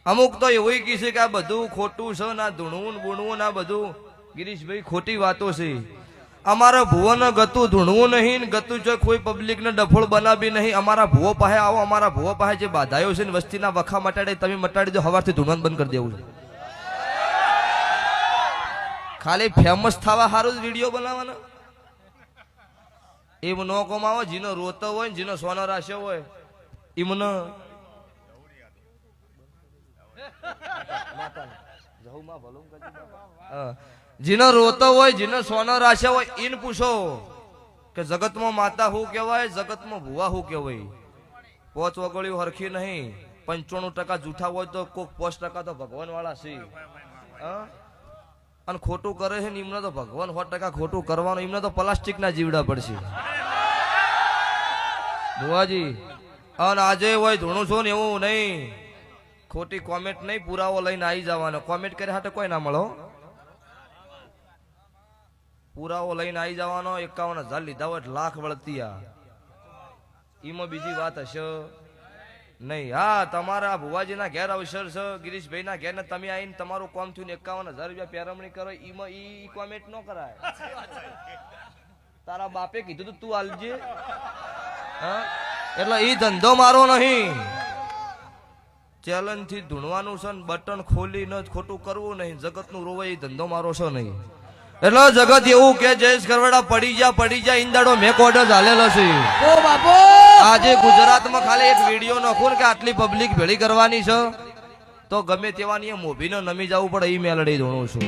અમુક તો એવું કીધું કે આ બધું ખોટું છે ના ધૂણવું બુણવું ના બધું ગિરીશભાઈ ખોટી વાતો છે અમારા ભુવન ગતું ધૂણવું નહીં ગતું જો કોઈ પબ્લિક ને ડફોળ બનાવી નહીં અમારા ભુવો પાસે આવો અમારા ભુવો પાસે જે બાધાયો છે ને વસ્તીના વખા મટાડે તમે મટાડી દો હવારથી ધૂણવાનું બંધ કરી દેવું છે ખાલી ફેમસ થવા સારું જ વિડીયો બનાવવાના એમ નો કમાવો જેનો રોતો હોય જેનો સોનો રાખ્યો હોય એમને જેનો રોતો હોય જેનો સોનો રાખ્યો હોય એને પૂછો કે જગતમાં માતા શું કહેવાય જગતમાં ભુવા શું કહેવાય 5 વગળ્યું હરખી નહીં 95% જૂઠા હોય તો કોક 5% તો ભગવાન વાળા છે અને ખોટું કરે છે ને એમને તો ભગવાન 100% ખોટું કરવાનું એમને તો પ્લાસ્ટિક ના જીવડા પડશે ભુવાજી અને આજે હોય ધૂણું છો ને એવું નહીં ખોટી કોમેન્ટ નહીં પુરાવો લઈને આવી જવાનો કોમેન્ટ કરે હાટે કોઈ ના મળો પુરાવો લઈને આવી જવાનો 51,000 લીધા હોય લાખ વળતી એમાં બીજી વાત હશે નહીં હા તમારા ભુવાજીના ઘેર અવસર છે ગિરીશભાઈ ના ઘેર ને તમે આવીને તમારું કામ થયું 51,000 રૂપિયા પેરમણી કરો એમાં ઈ કોમેન્ટ ન કરાય તારા બાપે કીધું તું આલજે હા એટલે ઈ ધંધો મારો નહીં ચેલેન્જ થી ધૂણવાનું છે ને બટન ખોલીને ખોટું કરવું નહીં જગત નું રોવાય ધંધો મારો છે નહીં એટલે જગત એવું કે જયેશ ખરવડા પડી જા ઈંદાડો મેક ઓર્ડર ચાલેલો છે ઓ બાપો આજે ગુજરાતમાં ખાલી એક વિડીયો નાખું કે આટલી પબ્લિક ભેળી કરવાની છે તો ગમે તેવાની મોભીને નમી જવું પડે ઈ મેલડી ધોણું છું